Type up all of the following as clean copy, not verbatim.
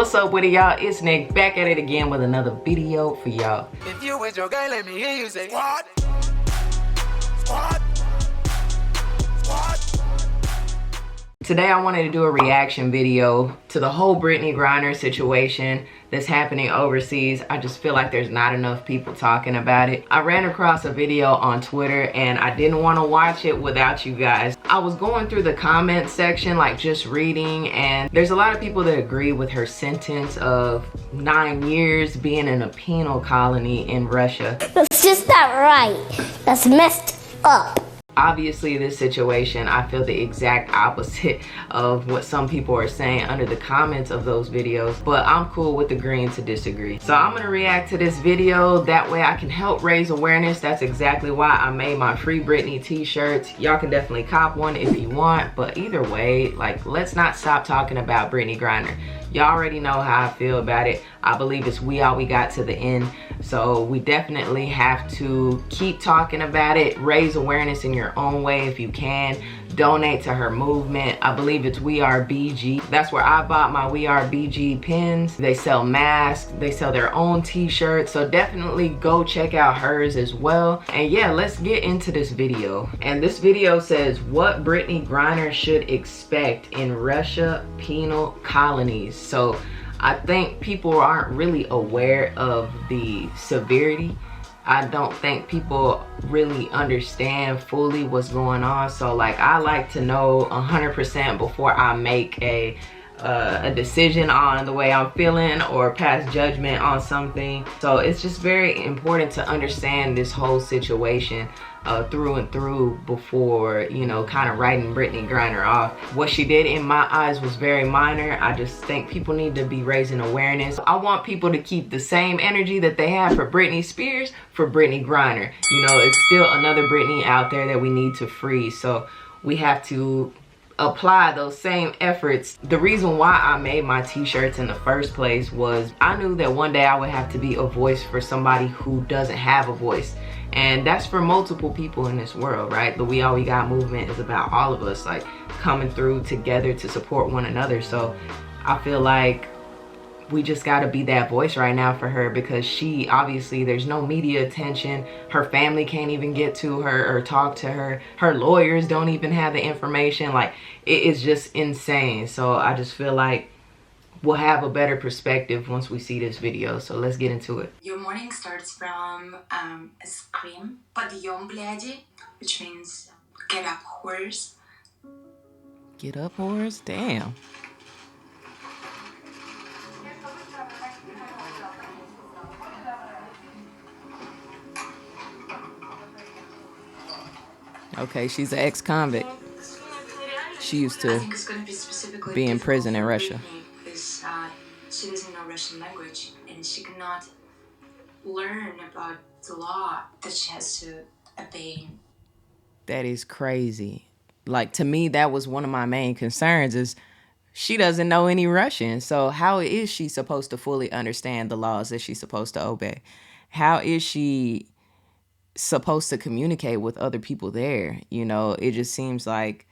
What's up with it, y'all? It's Nick back at it again with another video for y'all. If you with your guy, let me hear you say what? What? What? Today I wanted to do a reaction video to the whole Brittney Griner situation that's happening overseas. I just feel like there's not enough people talking about it. I ran across a video on Twitter and I didn't want to watch it without you guys. I was going through the comment section, like just reading, and there's a lot of people that agree with her sentence of 9 years being in a penal colony in Russia. That's just not right. That's messed up. Obviously, this situation, I feel the exact opposite of what some people are saying under the comments of those videos, but I'm cool with agreeing to disagree. So I'm gonna react to this video, that way I can help raise awareness. That's exactly why I made my Free Brittney t-shirts. Y'all can definitely cop one if you want, but either way, like, let's not stop talking about Brittney Griner. Y'all already know how I feel about it. I believe it's we all we got to the end. So we definitely have to keep talking about it, raise awareness in your own way if you can. Donate to her movement. I believe it's We Are BG. That's where I bought my We Are BG pins. They sell masks, they sell their own t-shirts, so definitely go check out hers as well. And yeah, let's get into this video. And this video says what Brittney Griner should expect in Russia penal colonies. So I think people aren't really aware of the severity. I don't think people really understand fully what's going on. So like, I like to know 100% before I make a decision on the way I'm feeling or pass judgment on something. So it's just very important to understand this whole situation through and through before, you know, kind of writing Brittney Griner off. What she did in my eyes was very minor. I just think people need to be raising awareness. I want people to keep the same energy that they have for Britney Spears for Brittney Griner. You know, it's still another Brittney out there that we need to free. So we have to apply those same efforts. The reason why I made my t-shirts in the first place was I knew that one day I would have to be a voice for somebody who doesn't have a voice. And that's for multiple people in this world, right? The We All We Got movement is about all of us, like, coming through together to support one another. So I feel like we just got to be that voice right now for her, because she obviously, there's no media attention. Her family can't even get to her or talk to her. Her lawyers don't even have the information. Like, it is just insane. So I just feel like we'll have a better perspective once we see this video. So let's get into it. Your morning starts from a scream, подъем, бляди, which means get up, horse. Get up, horse? Damn. Okay, she's an ex-convict. She used to be in prison in Russia. Because she doesn't know Russian language and she cannot learn about the law that she has to obey. That is crazy. Like, to me, that was one of my main concerns, is she doesn't know any Russian. So how is she supposed to fully understand the laws that she's supposed to obey? How is she supposed to communicate with other people there? You know, it just seems like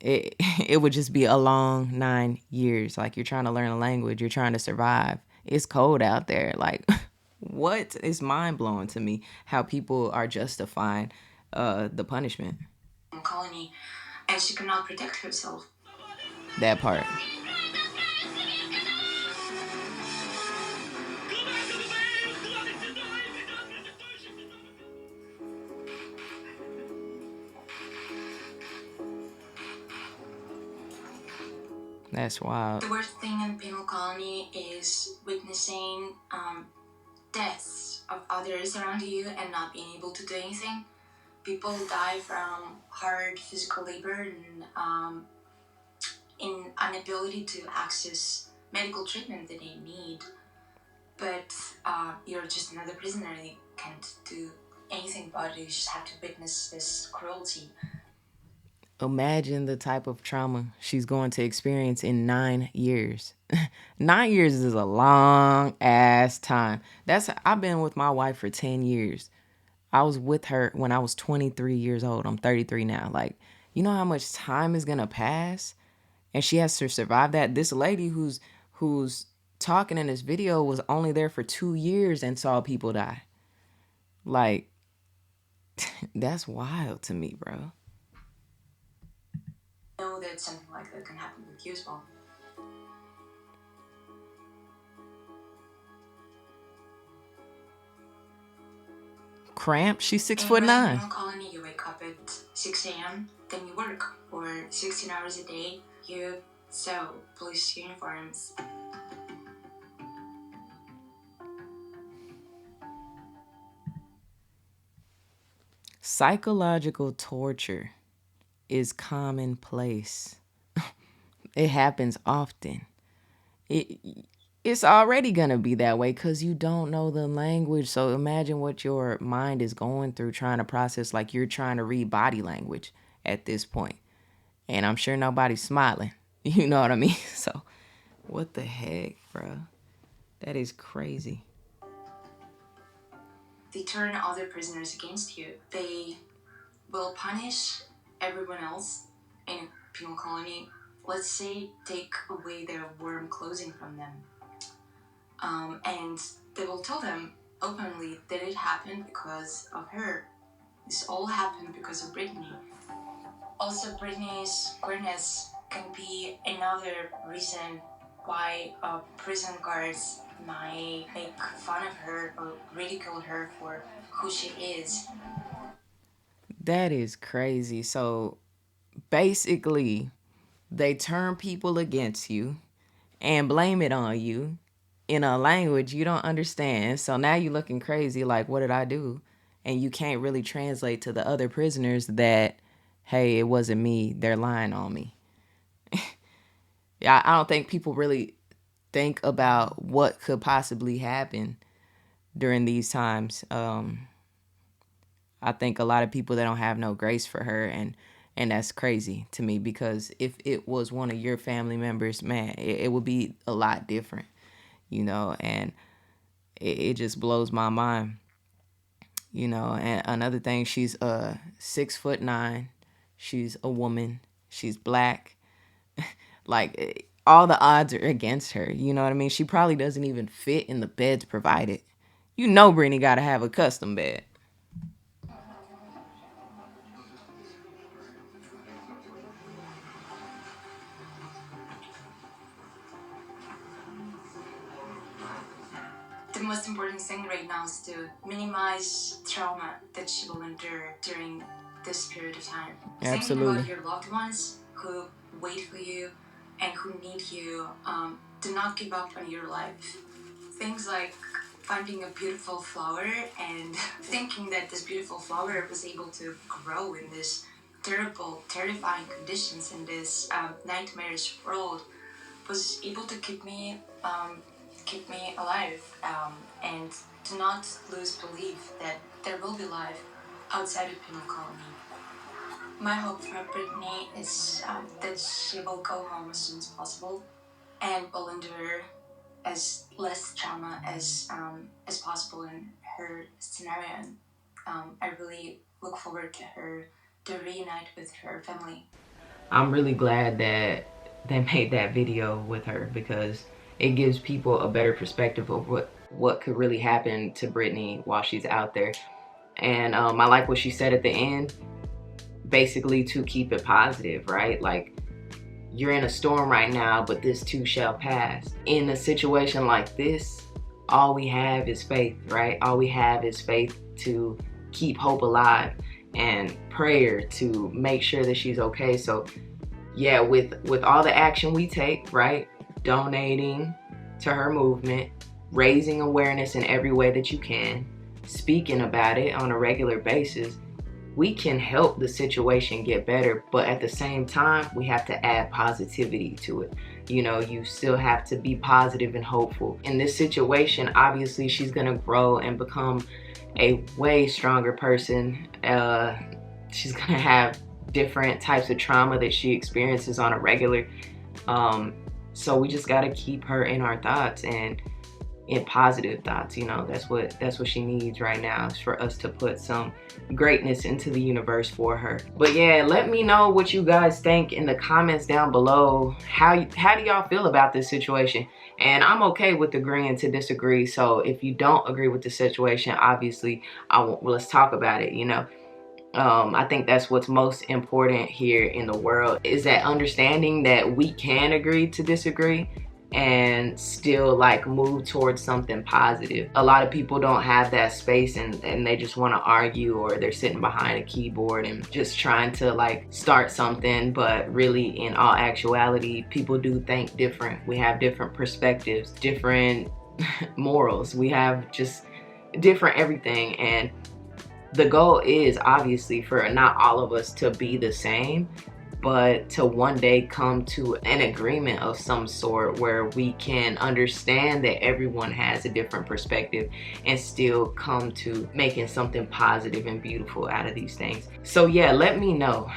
it would just be a long 9 years. Like, you're trying to learn a language, you're trying to survive. It's cold out there. Like, what? Is mind-blowing to me how people are justifying the punishment. Colony, and she cannot protect herself. That part. That's wild. The worst thing in penal colony is witnessing deaths of others around you and not being able to do anything. People die from hard physical labor and in inability to access medical treatment that they need. But you're just another prisoner and you can't do anything about it. You just have to witness this cruelty. Imagine the type of trauma she's going to experience in 9 years. 9 years is a long ass time. I've been with my wife for 10 years. I was with her when I was 23 years old. I'm 33 now. Like, you know how much time is going to pass? And she has to survive that. This lady who who's talking in this video was only there for 2 years and saw people die. Like, that's wild to me, bro. I know that something like that can happen with you as well. Cramp? She's 6'9". In Penal colony, you wake up at 6 a.m., then you work for 16 hours a day. You sew police uniforms. Psychological torture is commonplace. It happens often. It's already gonna be that way because you don't know the language. So imagine what your mind is going through trying to process, like you're trying to read body language at this point. And I'm sure nobody's smiling. You know what I mean? So what the heck, bro? That is crazy. They turn other prisoners against you. They will punish everyone else in a penal colony. Let's say take away their warm clothing from them. And they will tell them openly that it happened because of her. This all happened because of Brittney. Also, Brittney's queerness can be another reason why prison guards might make fun of her or ridicule her for who she is. That is crazy. So basically, they turn people against you and blame it on you in a language you don't understand. So now you're looking crazy like, what did I do? And you can't really translate to the other prisoners that, hey, it wasn't me. They're lying on me. Yeah, I don't think people really think about what could possibly happen during these times. I think a lot of people, they don't have no grace for her, and that's crazy to me, because if it was one of your family members, man, it would be a lot different, you know, and it just blows my mind, you know. And another thing, she's 6'9", she's a woman, she's black, like all the odds are against her, you know what I mean? She probably doesn't even fit in the beds provided. You know Brittney got to have a custom bed. The most important thing right now is to minimize trauma that she will endure during this period of time. Absolutely. Thinking about your loved ones who wait for you and who need you. Do not give up on your life. Things like finding a beautiful flower and thinking that this beautiful flower was able to grow in this terrible, terrifying conditions in this nightmarish world was able to keep me alive, and do not lose belief that there will be life outside of penal colony. My hope for Brittney is that she will go home as soon as possible and will endure as less trauma as possible in her scenario. And I really look forward to her to reunite with her family. I'm really glad that they made that video with her, because it gives people a better perspective of what could really happen to Brittney while she's out there. And I like what she said at the end, basically to keep it positive, right? Like, you're in a storm right now, but this too shall pass. In a situation like this, all we have is faith, right? All we have is faith to keep hope alive and prayer to make sure that she's okay. So yeah, with all the action we take, right? Donating to her movement, raising awareness in every way that you can, speaking about it on a regular basis, we can help the situation get better. But at the same time, we have to add positivity to it. You know, you still have to be positive and hopeful. In this situation, obviously she's gonna grow and become a way stronger person. She's gonna have different types of trauma that she experiences on a regular. So we just gotta keep her in our thoughts and in positive thoughts. You know, that's what she needs right now, is for us to put some greatness into the universe for her. But yeah, let me know what you guys think in the comments down below. How do y'all feel about this situation? And I'm okay with agreeing to disagree. So if you don't agree with the situation, obviously let's talk about it, you know. I think that's what's most important here in the world, is that understanding that we can agree to disagree and still like move towards something positive. A lot of people don't have that space, and they just want to argue, or they're sitting behind a keyboard and just trying to like start something. But really, in all actuality, people do think different. We have different perspectives, different morals. We have just different everything. And the goal is obviously for not all of us to be the same, but to one day come to an agreement of some sort where we can understand that everyone has a different perspective and still come to making something positive and beautiful out of these things. So yeah, let me know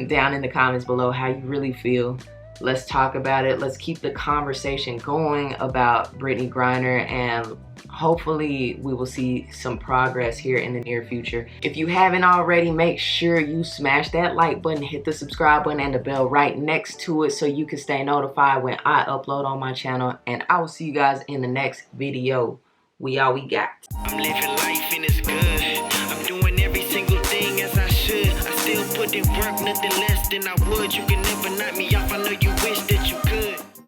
down in the comments below how you really feel. Let's talk about it. Let's keep the conversation going about Brittney Griner, and hopefully we will see some progress here in the near future. If you haven't already, make sure you smash that like button, hit the subscribe button and the bell right next to it so you can stay notified when I upload on my channel. And I will see you guys in the next video. We all we got. I'm living life and it's good. I'm doing every single thing as I should. I still put in work, nothing less than I would. You can never knock me off. I know you wish that